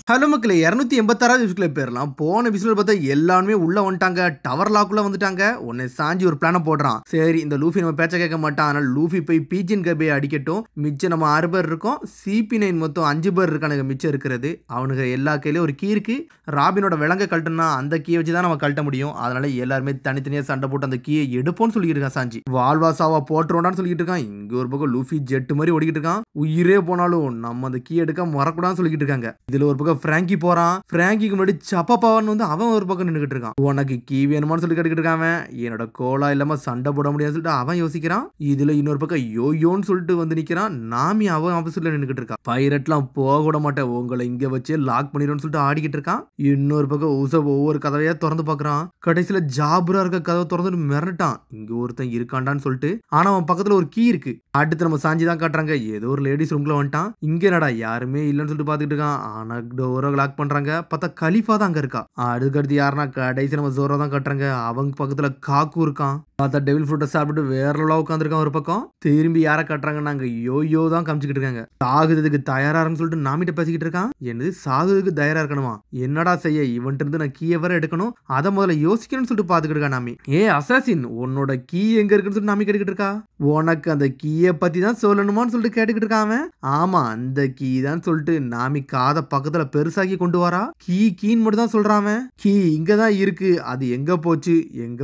Hello மக்களே 286வது எபிசோட்ல போயிரலாம். போன எபிசோட் பார்த்தா எல்லாருமே உள்ள வந்துட்டாங்க. டவர் லாக்குள்ள வந்துட்டாங்க. உடனே சாஞ்சி ஒரு பிளான போடுறான். சரி இந்த லூஃபி நம்ம பேச்ச கேட்க மாட்டான். அதனால லூஃபி போய் பீஜின் கபே அடிக்கட்டும். மிச்சம் நம்ம 6 பேர் இருக்கோம். CP9 மொத்தம் 5 பேர் இருக்கானுங்க மிச்சம் இருக்கிறது. அவனுக்கு எல்லா கையிலயும் ஒரு கீ இருக்கு. ராபினோட விலங்க கழட்டுனா அந்த கீயை வச்சு தான் நம்ம கழட்ட முடியும். அதனால எல்லாருமே தனித்தனியா சண்டை போட்டு அந்த கீயை எடுப்போம்னு சொல்லிட்டு இருக்கான் சாஞ்சி. வால்வாசாவா போட்டுருவான்னு சொல்லிட்டு இருக்கான். இங்க ஒரு பக்கம் லூஃபி ஜெட் மாதிரி ஓடிக்கிட்டு இருக்கான். உயிரே போனாலும் நம்ம அந்த கீ எடுக்க மறக்கூடாதுன்னு சொல்லிட்டு இருக்காங்க. இதுல ஒரு பக்கம் பிராங்கி போறான். பிராங்கிக்கு முன்னாடி சப்பாப்பாவன் வந்து அவன் ஒரு பக்கம் நின்றுகிட்டு இருக்கான். உனக்கு கீ வேணுமான்னு சொல்லி கேட்டுக்கிட்டு இருக்கான். என்னோட கோலா இல்லாம சண்டை போட முடியாதுன்னு சொல்லிட்டு அவன் யோசிக்கிறான். இதுல இன்னொரு பக்கம் யோயோன்னு சொல்லிட்டு வந்து நிக்கிறான். நாமி அவன் ஆபீஸ்ல நின்றுகிட்டு இருக்கான். பைரட்லாம் போக விட மாட்டேன், உங்களை இங்க வச்சு லாக் பண்ணிடும்னு சொல்லிட்டு ஆடிக்கிட்டு இருக்கான். இன்னொரு பக்கம் உசப் ஒவ்வொரு கதவையா திறந்து பாக்குறான். கடைசியில ஜாபரா இருக்க கதவை திறந்து மிரட்டான். இங்க ஒருத்தன் இருக்காண்டான்னு சொல்லிட்டு. ஆனா அவன் பக்கத்துல ஒரு கீ இருக்கு. அடுத்து நம்ம சாஞ்சி தான் காட்டுறாங்க. ஏதோ ஒரு லேடிஸ் ரூம்ல வந்துட்டான். இங்க என்னடா யாருமே இல்லைன்னு சொல்லிட்டு பாத்துக்கிட்டு இருக்கான். ஆனா டோரை லாக் பண்றாங்க. பார்த்தா கலிஃபா தான் அங்க இருக்கா. அடுத்து யாருன்னா கடைசி நம்ம ஜோரா தான் காட்டுறாங்க. அவங்க பக்கத்துல காக்கு இருக்கான். பார்த்தா டெவில் ஃப்ரூட்டை சாப்பிட்டு வேற லெவலா உட்காந்துருக்கான் ஒரு பக்கம். திரும்பி யாரை காட்டுறாங்கன்னா அங்க யோயோ தான் காமிச்சுக்கிட்டு இருக்காங்க. சாகுறதுக்கு தயாரா இருக்குன்னு சொல்லிட்டு நாமிட்ட பேசிக்கிட்டு இருக்கான். என்னது சாகுறதுக்கு தயாரா இருக்கணுமா? என்னடா செய்ய, இவன்ட்டு இருந்து நான் கீயை வர எடுக்கணும், அதை முதல்ல யோசிக்கணும்னு சொல்லிட்டு பாத்துக்கிட்டு இருக்கா நாமி. அசாசின் உன்னோட கீ எங்க இருக்குன்னு சொல்லிட்டு நாமி கேட்டுக்கிட்டு இருக்கா. உனக்கு அந்த கீயை பத்தி தான் சொல்லணுமான்னு சொல்லிட்டு கேட்டுக்கிட்டு இருக்கான். ஆமா அந்த கீ தான் சொல்லிட்டு நாமி காதை பக்கத்துல பெருசாக்கி கொண்டு வரா. கீன்னு மட்டும் தான் சொல்றான். கீ இங்கதான் இருக்கு, அது எங்க போச்சு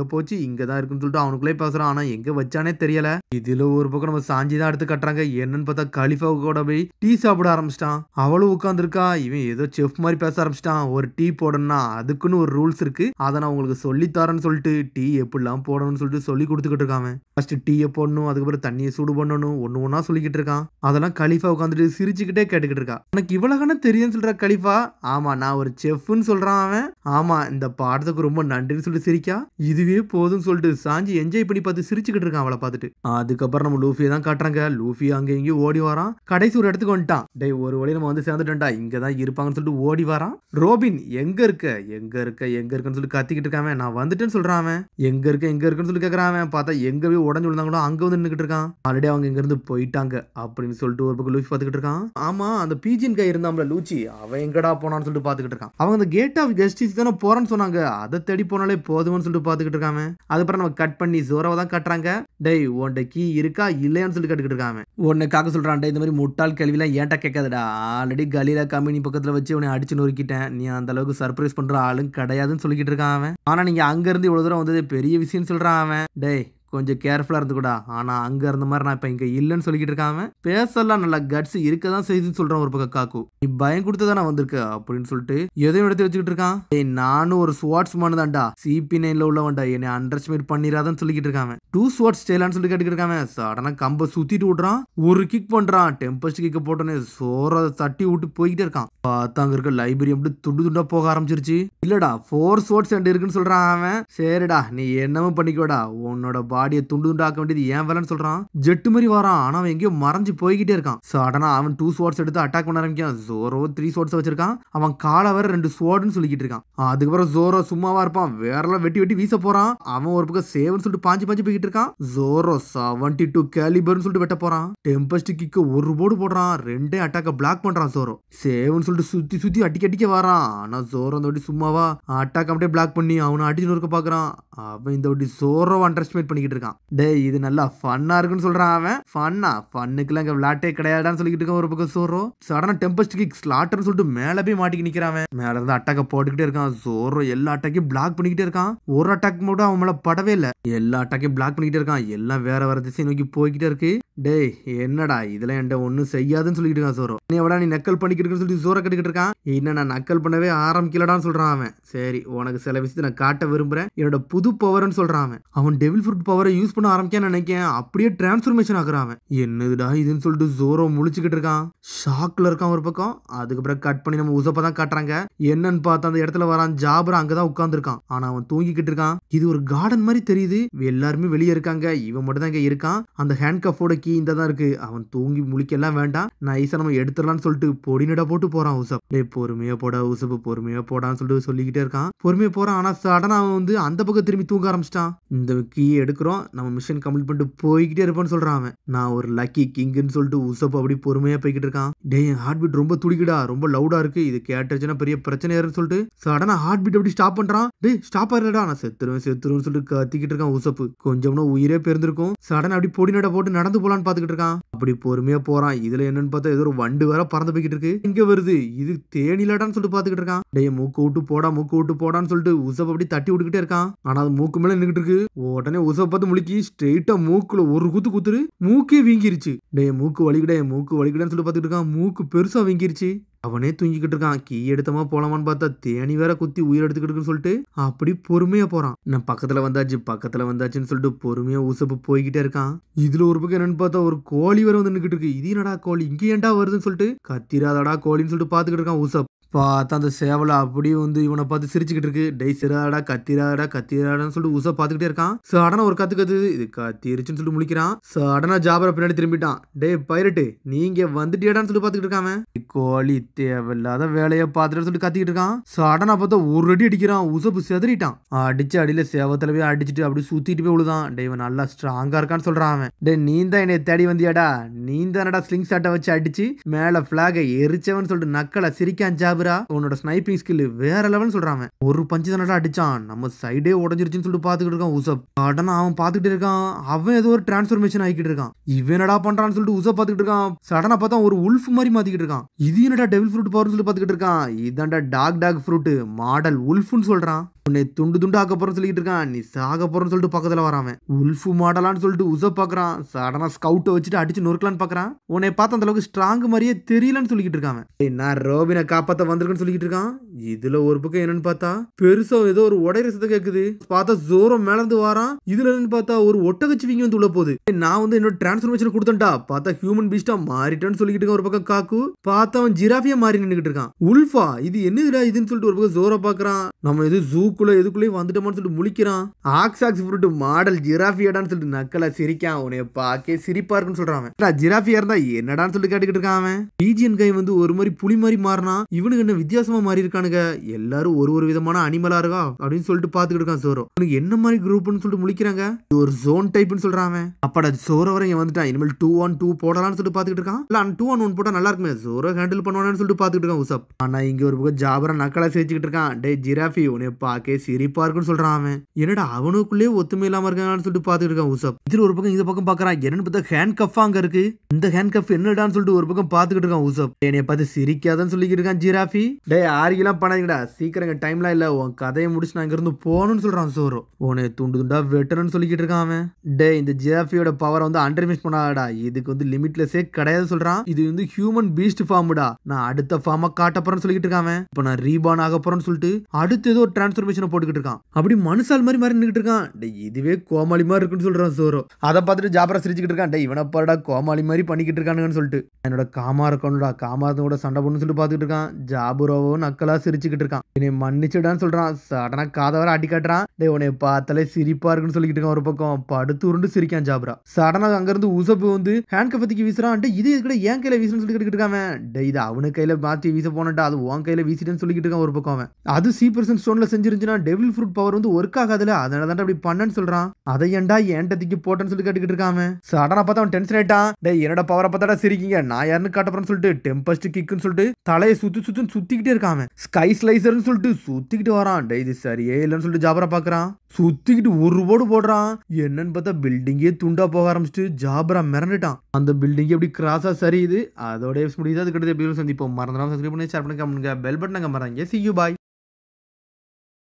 இங்கதான் இருக்குன்னு சொல்லிட்டு அவனுக்குள்ளே பேசுறான். ஆனா எங்க வச்சானே தெரியல. இதுல ஒரு பக்கம் நம்ம சாஞ்சி தான் எடுத்து கட்டுறாங்க. என்னன்னு பார்த்தா கலிஃபா கூட போய் டீ சாப்பிட ஆரம்பிச்சிட்டான். அவளும் உட்காந்துருக்கா. இவன் ஏதோ செஃப் மாதிரி பேச ஆரம்பிச்சிட்டான். ஒரு டீ போடணும்னா அதுக்குன்னு ஒரு ரூல்ஸ் இருக்கு, அதை நான் உங்களுக்கு சொல்லித்தரேன்னு சொல்லிட்டு டீ எப்படிலாம் போடணும்னு சொல்லிட்டு சொல்லி கொடுத்துக்கிட்டு இருக்காங்க. ஃபர்ஸ்ட் டீயை போடணும், அதுக்கப்புறம் தண்ணியை சூடு பண்ணணும், ஒன்னா சொல்லிக்கிட்டு இருக்கான். அதெல்லாம் கலிஃபா உட்காந்துட்டு சிரிச்சுக்கிட்டே கேட்டுக்கிட்டு இருக்கா. எனக்கு இவ்வளவு தெரியும் சொல்ற கலிஃபா. ஆமா நான் ஒரு செஃப்னு சொல்றான் அவன். ஆமா இந்த பாடத்துக்கு ரொம்ப நன்றின்னு சொல்லிட்டு சிரிக்கா. இதுவே போதும் சொல்லிட்டு சாஞ்சி என்ஜாய் பண்ணி பார்த்து சிரிச்சுக்கிட்டு இருக்கான் அவளை பார்த்துட்டு. அதுக்கப்புறம் நம்ம லூஃபியை தான் காட்டுறாங்க. லூஃபி அங்க இங்கேயும் ஓடி வரான். கடைசி ஒரு இடத்துக்கு வந்துட்டான். டே ஒரு வழி நம்ம வந்து சேர்ந்துட்டா, இங்கதான் இருப்பாங்கன்னு சொல்லிட்டு ஓடி வரான். ரோபின் எங்க இருக்குன்னு சொல்லி கத்திக்கிட்டு இருக்கான். நான் வந்துட்டேன்னு சொல்றான். எங்க இருக்குன்னு சொல்லி கேட்கறான். பார்த்தா எங்கவே உடஞ்சு விழுந்தாங்களோ அங்க வந்து நின்னுக்கிட்டு இருக்கான். ஆல்ரெடி அவங்க இங்க இருந்து போயிட்டாங்க அப்படின்னு சொல்லிட்டு ஒரு பக்கம் லூஃபி பார்த்துக்கிட்டு இருக்கான். ஆமா அந்த பீஜின் கை இருந்தாம்ல லூச்சி, அவன் எங்கடா போனான்னு சொல்லிட்டு பாத்துக்கிட்டு இருக்கான். அவங்க அந்த கேட் ஆஃப் ஜஸ்டிஸ் தானே போறான்னு சொன்னாங்க, அதை தேடி போனாலே போதும்னு சொல்லிட்டு பாத்துக்கிட்டு இருக்காங்க. அதுக்கப்புறம் நம்ம கட் பண்ணி ஜோராவை தான் கட்டுறாங்க. டேய் உன்ட கீ இருக்கா இல்லையான்னு சொல்லி கேட்டுக்கிட்டு இருக்காங்க. உன்னை காக்க சொல்றான். டே இந்த மாதிரி முட்டாள் கேள்விலாம் ஏன்டா கேட்காதடா, ஆல்ரெடி கலீலா கம்பெனி பக்கத்துல வச்சு உன்னை அடிச்சு நொறுக்கிட்டேன், நீ அந்த அளவுக்கு சர்ப்ரைஸ் பண்ற ஆளும் கிடையாதுன்னு சொல்லிக்கிட்டு இருக்கான் அவன். ஆனா நீங்க அங்க இருந்து இவ்வளவு தூரம் வந்தது பெரிய விஷயம்னு சொல்றான் அவன். டேய் கொஞ்சம் கேர்ஃபுல்லா இருந்துக்கூடா, ஆனா அங்க இருந்த மாதிரி நான் இப்ப இங்க இல்லன்னு சொல்லிக்கிட்டு இருக்கான். பேசலாம் நல்லா கட்ஸ் இருக்கதான் செய்துன்னு சொல்றான் ஒரு பக்கம் காக்கு. நீ பயம் கொடுத்ததான் நான் வந்திருக்க அப்படின்னு சொல்லிட்டு எதையும் எடுத்து வச்சுக்கிட்டு இருக்கான். நானும் ஒரு ஸ்வாட்ஸ் மேன் தான்டா, CP9ல உள்ளவன்டா, என்னை அண்டர் எஸ்டிமேட் பண்ணிராதான்னு சொல்லிக்கிட்டு இருக்கான். 2 ஸ்வாட்ஸ் ஸ்டைலான்னு சொல்லி கேட்டுக்கிட்டு இருக்கான். சடனா கம்ப சுத்திட்டு விடுறான், ஒரு கிக் பண்றான். டெம்பஸ்ட் கிக்க போட்டோன்னே சோற தட்டி விட்டு போய்கிட்டே இருக்கான். பார்த்தா அங்க இருக்க லைப்ரரி அப்படி துண்டு துண்டா போக ஆரம்பிச்சிருச்சு. இல்லடா 4 ஸ்வாட்ஸ் இருக்குன்னு சொல்றான் அவன். சரிடா நீ என்னவும் பண்ணிக்கோடா, உன்னோட பாடியை துண்டு துண்டு ஆக்க வேண்டியது ஏன் வேலைன்னு சொல்றான். ஜெட்டு மாதிரி வரான். ஆனா அவன் எங்கேயோ மறைஞ்சு போய்கிட்டே இருக்கான். சடனா அவன் 2 ஸ்வாட்ஸ் எடுத்து அட்டாக் பண்ண ஆரம்பிக்கான். ஜோரோ 3 ஸ்வாட்ஸ் வச்சிருக்கான். அவன் காலை வேற 2 ஸ்வாட்னு சொல்லிக்கிட்டு இருக்கான். அதுக்கப்புறம் ஜோரோ சும்மாவா இருப்பான், வேறலாம் வெட்டி வீச போறான். அவன் ஒரு பக்கம் சேவன் சொல்லிட்டு பாஞ்சு போய்கிட்டு இருக்கான். ஜோரோ 72 கேலிபர்னு சொல்லிட்டு வெட்ட போறான். டெம்பஸ்ட் கிக்கு ஒரு போடு போடுறான். 2 அட்டாக்க பிளாக் பண்றான். ஜோரோ சேவன் சொல்லிட்டு சுத்தி அடிக்க வரான். ஆனா ஜோரோ இந்த வாட்டி சும்மாவா அட்டாக் அப்படியே பிளாக் பண்ணி அவனை அடிச்சு நொறுக்க பாக்குறான். அவன் இந்த வாட்டி ஜோரோ அண்டர் எஸ்டிமேட் பண்ணிக்கிட்டு இருக்கான். டேய் இது நல்லா ஃபன்னா இருக்குன்னு சொல்றான் அவன். ஃபன்னுக்குலாம் இங்க விளையாட்டே கிடையாதான்னு சொல்லிக்கிட்டு இருக்கான் ஒரு பக்கம் ஜோரோ. சடனா டெம்பஸ்ட் கிக் ஸ்லாட்டர்னு சொல்லிட்டு மேல போய் மாட்டிக்கு நிக்கிறான். மேல இருந்து அட்டாக்க போட்டுக்கிட்டே இருக்கான். ஜோரோ எல்லா அட்டாக்கையும் பிளாக் பண்ணிக்கிட்டே இருக்கான். ஒரு அட்டாக் மட்டும் அவன் மேல படவே இல்லை. எல்லா அட்டாக்கையும் பிளாக் பண்ணிக்கிட்டே இருக்கான். எல்லாம் வேற திசை நோக்கி போய்கிட்டே இருக்கு. டேய் என்னடா இதெல்லாம் என்கிட்ட ஒன்னும் செய்யாதுன்னு சொல்லிட்டு இருக்கான் ஜோரோ. நீ எவ்வளோ நீ நக்கல் பண்ணிக்கிட்டு சொல்லி ஜோரோ கட்டிக்கிட்டு இருக்கான். என்ன நான் நக்கல் பண்ணவே ஆரம்பிக்கலடான்னு சொல்றான் அவன். சரி உனக்கு சில விஷயத்தை நான் காட்ட விரும்புறேன், என்னோட புது பவர்னு சொல்றான் அவன். அவன் டெவில் ஃப்ரூட் பவரை யூஸ் பண்ண ஆரம்பிக்கான்னு நினைக்கேன். அப்படியே டிரான்ஸ்ஃபர்மேஷன் ஆகுறான் அவன். என்னதுடா இதுன்னு சொல்லிட்டு ஜோரோ முழிச்சுக்கிட்டு இருக்கான். ஷாக்ல இருக்கான் ஒரு பக்கம். அதுக்கப்புறம் கட் பண்ணி நம்ம உசப்ப தான் காட்டுறாங்க. என்னன்னு பார்த்தா அந்த இடத்துல வரான். ஜாபரா அங்கதான் உட்கார்ந்து இருக்கான். ஆனா அவன் தூங்கிக்கிட்டு இருக்கான். இது ஒரு கார்டன் மாதிரி தெரியுது. எல்லாருமே வெளியே இருக்காங்க, இவன் மட்டும் தான் இங்க இருக்கான். அந்த ஹேண்ட் கஃபோட கீ இந்த தான் இருக்கு. அவன் தூங்கி முழிக்கலாம் வேண்டாம், நைஸா நம்ம எடுத்துடலாம்னு சொல்லிட்டு பொடிநடா போட்டு போறான் உசப். டேய் பொறுமையா போடா உசப்பு, பொறுமையா போடான்னு சொல்லிட்டு சொல்லிக்கிட்டே இருக்கான். பொறுமையா போறான். ஆனா சடனா அவன் வந்து அந்த பக்கம் திரும்பி தூங்க ஆரம்பிச்சிட்டான். இந்த கீ எடுக்கிற இருக்கிறோம், நம்ம மிஷன் கம்ப்ளீட் பண்ணிட்டு போய்கிட்டே இருப்போம்னு சொல்றான் அவன். நான் ஒரு லக்கி கிங்னு சொல்லிட்டு உசப் அப்படி பொறுமையா போய்கிட்டு இருக்கான். டேய் ஹார்ட் பீட் ரொம்ப துடிக்குடா, ரொம்ப லவுடா இருக்கு, இது கேட்டுச்சுன்னா பெரிய பிரச்சனை ஏறுன்னு சொல்லிட்டு சடனா ஹார்ட் பீட் அப்படி ஸ்டாப் பண்றான். டேய் ஸ்டாப் ஆயிரடா, நான் செத்துருவேன்னு சொல்லிட்டு கத்திக்கிட்டு இருக்கான் உசப். கொஞ்சம்னா உயிரே பேர்ந்திருக்கும். சடனா அப்படி பொடி நட போட்டு நடந்து போலான்னு பாத்துக்கிட்டு இருக்கான். அப்படி பொறுமையா போறான். இதுல என்னன்னு பார்த்தா ஏதோ ஒரு வண்டு வேற பறந்து போய்கிட்டு இருக்கு. இங்க வருது, இது தேனிலடான்னு சொல்லிட்டு பாத்துக்கிட்டு இருக்கான். டேய் மூக்கு விட்டு போடான்னு சொல்லிட்டு உசப் அப்படி தட்டி விட்டுக்கிட்டே இருக்கான். ஆனா அது மூக்கு மேல நின்னுட்டு இருக்கு. உடனே உசப் பார்த்து முழுக்கி ஸ்ட்ரெயிட்டா மூக்குல ஒரு குத்துரு, மூக்கே வீங்கிருச்சு. டேய் மூக்கு வலிக்குடான்னு சொல்லி பாத்துக்கிட்டு இருக்கான். மூக்கு பெருசா வீங்கிருச்சு. அவனே தூங்கிக்கிட்டு இருக்கான். கீ எடுத்தமா போலாமான்னு பார்த்தா தேனி வேற குத்தி உயிர் எடுத்துக்கிட்டு சொல்லிட்டு அப்படி பொறுமையா போறான். நான் பக்கத்துல வந்தாச்சுன்னு சொல்லிட்டு பொறுமையா உசப்பு போய்கிட்டே இருக்கான். இதுல ஒரு பக்கம் என்னன்னு பார்த்தா ஒரு கோழி வேற வந்து நின்னுக்கிட்டு இருக்கு. இது என்னடா கோழி இங்க ஏன்டா வருதுன்னு சொல்லிட்டு கத்திராதடா கோழின்னு சொல்லிட்டு பாத்துக்கிட்டு இருக்கான் உசப். பார்த்தா அந்த சேவலை அப்படியே வந்து இவனை பார்த்து சிரிச்சுக்கிட்டு இருக்கு. டெய் சிறாடா கத்திராடான்னு சொல்லிட்டு உசப் பார்த்துக்கிட்டே இருக்கான். சடனா ஒரு கத்து இது கத்திருச்சுன்னு சொல்லிட்டு முழிக்கிறான். சடனா ஜாபரை பின்னாடி திரும்பிட்டான். டேய் பைரட்டு நீங்க வந்துட்டியாடான்னு சொல்லி பார்த்துக்கிட்டு இருக்காம. கோழி தேவையில்லாத வேலையை பார்த்துட்டு சொல்லிட்டு கத்திக்கிட்டு இருக்கான். சடனா பார்த்தா ஒரு அடி அடிக்கிறான். உசப்பு செதறிட்டான். அடிச்சு அடியில சேவத்துல போய் அடிச்சுட்டு அப்படி சுத்திட்டு போய் விழுதான். டே இவன் நல்லா ஸ்ட்ராங்கா இருக்கான்னு சொல்றான் அவன். டே நீ தான் என்னை தேடி வந்தியாடா, நீ தானடா ஸ்லிங் ஷாட்டை வச்சு அடிச்சு மேல பிளாகை எரிச்சவன் சொல்லிட்டு நக்கலை சிரிக்கான் ஜாபரா. உன்னோட ஸ்னைப்பிங் ஸ்கில் வேற லெவல்னு சொல்றான். ஒரு பஞ்சு தானடா அடிச்சான், நம்ம சைடே உடஞ்சிருச்சுன்னு சொல்லிட்டு பாத்துக்கிட்டு இருக்கான் உசப். சடனா அவன் பாத்துக்கிட்டு இருக்கான். அவன் ஏதோ ஒரு டிரான்ஸ்ஃபர்மேஷன் ஆகிட்டு இருக்கான். இவன் என்னடா பண்றான்னு சொல்லிட்டு உசப் பாத்துக்கிட்டு இருக்கான். சடனா பார்த்தா ஒரு உல்ஃப் மாதிரி மாத்திக்கிட்டு இருக்கான். இது என்னடா டெவில் ஃப்ரூட் பவர்னு சொல்லி பாத்துக்கிட்டு இருக்கான். இதான்டா டாக் ஃப்ரூட் மாடல் உல்ஃப்னு சொல்றான். உன்னை துண்டு ஆக்க போறன்னு சொல்லிட்டு இருக்கான். நீ சாக போறன்னு சொல்லிட்டு பக்கத்துல வராம உல்ஃபு மாடலான்னு சொல்லிட்டு உசப் பாக்குறான். சடனா ஸ்கவுட்டை வச்சுட்டு அடிச்சு நொறுக்கலான்னு பாக்குறான். உன்னை பார்த்த அந்த அளவுக்கு ஸ்ட்ராங் மாதிரியே தெரியலன்னு சொல்லிட்டு இருக்கான். நான் ரோபினை காப்பாத்த வந்திருக்கேன்னு சொல்லிட்டு இருக்கான். இதுல ஒரு பக்கம் என்னன்னு பார்த்தா பெருசா ஏதோ ஒரு உடையிற சத்தம் கேக்குது. பார்த்தா ஜோரம் மேலந்து வாரான். இதுல என்னன்னு பார்த்தா ஒரு ஒட்டகச்சிவிங்க வந்து உள்ள போகுது. நான் வந்து என்னோட டிரான்ஸ்ஃபர்மேஷன் கொடுத்தேன்டா, பார்த்தா ஹியூமன் பீஸ்டா மாறிட்டேன்னு சொல்லிட்டு இருக்கான். ஒரு பக்கம் காக்கு பார்த்தா அவன் ஜிராஃபியா மாறி நின்னுகிட்டு இருக்கான். உல்ஃபா இது என்னதுடா இதுன்னு சொல்லிட்டு ஒரு பக்கம் ஜோர பாக்குறான். நம்ம எது எதுக்குள்ளே வந்துட்டோம்னு சொல்லிட்டு முழிக்கிறான். ஆக்ஸாக்ஸ் ஃப்ரூட் மாடல் ஜிராஃபியாடான்னு சொல்லிட்டு நக்கலா சிரிக்கான். உன்னை பாக்கே சிரிப்பா இருக்குன்னு சொல்றான். ஜிராஃபியா இருந்தா என்னடான்னு சொல்லிட்டு கேட்டுக்கிட்டு இருக்கான் அவன். பிஜிஎன் கை வந்து ஒரு மாதிரி புலி மாதிரி மாறினா, இவனுக்கு என்ன வித்தியாசமா மாறி இருக்கானுங்க, எல்லாரும் ஒரு விதமான அனிமலா இருக்கா அப்படின்னு சொல்லிட்டு பாத்துக்கிட்டு இருக்கான் சோரோ. உனக்கு என்ன மாதிரி குரூப்னு சொல்லிட்டு முழிக்கிறாங்க. இது ஒரு ஜோன் டைப்னு சொல்றான். அப்படா சோரோ வரை இங்க வந்துட்டான். இனிமேல் 2-on-2 போடலாம்னு சொல்லிட்டு பாத்துக்கிட்டு இருக்கான். இல்ல 2-on-1 போட்டா நல்லா இருக்குமே, சோரோ ஹேண்டில் பண்ணுவானு சொல்லிட்டு பாத்துக்கிட்டு இருக்கான் உசப். ஆனா இங்க ஒரு பக்கம் ஜாபரா நக்கலா சிரிச்சுக்கிட்டு இருக்கான். டே ஜிராஃபி உன்னை பாக்கே சிரிப்பா இருக்குன்னு சொல்றான் அவன். என்னடா அவனுக்குள்ளே ஒத்துமை இல்லாம இருக்கான்னு சொல்லிட்டு பாத்துக்கிட்டு இருக்கான் உசப். இதுல ஒரு பக்கம் இந்த பக்கம் பாக்குறான். என்னன்னு பார்த்தா ஹேண்ட் கஃப் அங்க இருக்கு. இந்த ஹேண்ட் கஃப் என்னடான்னு சொல்லிட்டு ஒரு பக்கம் பாத்துக்கிட்டு இருக்கான் உசப். என்னைய பார்த்து சிரிக்காதன்னு சொல்லிக்கிட்டு இருக்கான் ஜிராஃபி. டே ஆர்கிலாம் பண்ணாதீங்கடா, சீக்கிரம் டைம்லாம் இல்ல, உன் கதையை முடிச்சு நான் இங்க இருந்து போகணும்னு சொல்றான் சோரோ. உன்னை துண்டா வெட்டணும்னு சொல்லிக்கிட்டு இருக்கான் அவன். டே இந்த ஜிராஃபியோட பவரை வந்து அண்டர்மிஸ் பண்ணாடா, இதுக்கு வந்து லிமிட்லெஸ்ஸே கிடையாது சொல்றான். இது வந்து ஹியூமன் பீஸ்ட் ஃபார்ம்டா, நான் அடுத்த ஃபார்மை காட்ட போறேன்னு சொல்லிக்கிட்டு இருக்கான். இப்ப நான் ரீபான் ஆக போறேன்னு சொல்லிட்டு அடுத்து ஏதோ டிரான்ஸ்ஃபர்மேஷன் போட்டுக்கிட்டு இருக்கான். அப்படி மனுஷால் மாதிரி நின்னுட்டு இருக்கான். டே இதுவே கோமாளி மாதிரி இருக்குன்னு சொல்றான் சோரோ. அதை பார்த்துட்டு ஜாபரா சிரிச்சுக்கிட்டு இருக்கான். டே இவனை பாருடா கோமாளி மாதிரி பண்ணிக்கிட்டு இருக்கானுங்கன்னு சொல்லிட்டு. என்னோட காமா இருக்கணும்டா, காமாரத்தோட சண்டை போடணும்னு சொல்லிட்டு பாத்துக்கிட்டு இருக்கான். ஜாபுராவும் நக்கலா சிரிச்சுக்கிட்டு இருக்கான். என்னை மன்னிச்சுடான்னு சொல்றான். சடனா காதை வர அடி காட்டுறான். டே உன்னை பார்த்தாலே சிரிப்பா இருக்குன்னு சொல்லிக்கிட்டு இருக்கான். ஒரு பக்கம் படுத்து உருண்டு சிரிக்கான் ஜாபரா. சடனா அங்க இருந்து உசப்பு வந்து ஹேண்ட் கஃபத்துக்கு வீசுறான். டே இது கூட என் கையில வீசுன்னு சொல்லிக்கிட்டு இருக்கான். டே இது அவனு கையில மாத்தி வீச போனட்டா, அது உன் கையில வீசிட்டேன்னு சொல்லிக்கிட்டு இருக்கான். ஒரு பக்கம் அவன் அது C% ஸ்டோன்ல செஞ்சிருந்துச்சுன்னா டெவில் ஃப்ரூட் பவர் வந்து ஒர்க் ஆகாதுல, அதனால தான் அப்படி பண்ணன்னு சொல்றான். அதை ஏன்டா ஏன்ட்ட தூக்கி போட்டேன்னு சொல்லி கேட்டுக்கிட்டு இருக்கான். சடனா பார்த்தா அவன் டென்ஷன் ஆயிட்டான். டே என்னோட பவரை பார்த்தாடா சிரிக்கீங்க, நான் யாருன்னு காட்டப்பறேன்னு சொல்லிட்டு டெம்பஸ்ட் கிக்குன்னு சொல்லிட்டு தலையை சுத்திக்கிட்டே இருக்கான். ஸ்கை ஸ்லைசர்னு சொல்லிட்டு சுத்திக்கிட்டு வரான். டே இது சரியே இல்லைன்னு சொல்லிட்டு ஜாபரா பாக்குறான். சுத்திக்கிட்டு ஒரு போடு போடுறான். என்னன்னு பார்த்தா பில்டிங்கே துண்டா போக ஆரம்பிச்சுட்டு ஜாபரா மிரண்டுட்டான். அந்த பில்டிங் எப்படி கிராஸா சரியுது. அதோட முடியுது. அதுக்கு எப்படி சந்திப்போம். மறந்துடாம சப்ஸ்கிரைப் பண்ணி ஷேர் பண்ணுங்க, பெல் பட்டனை மறந்துங்க. See you, bye.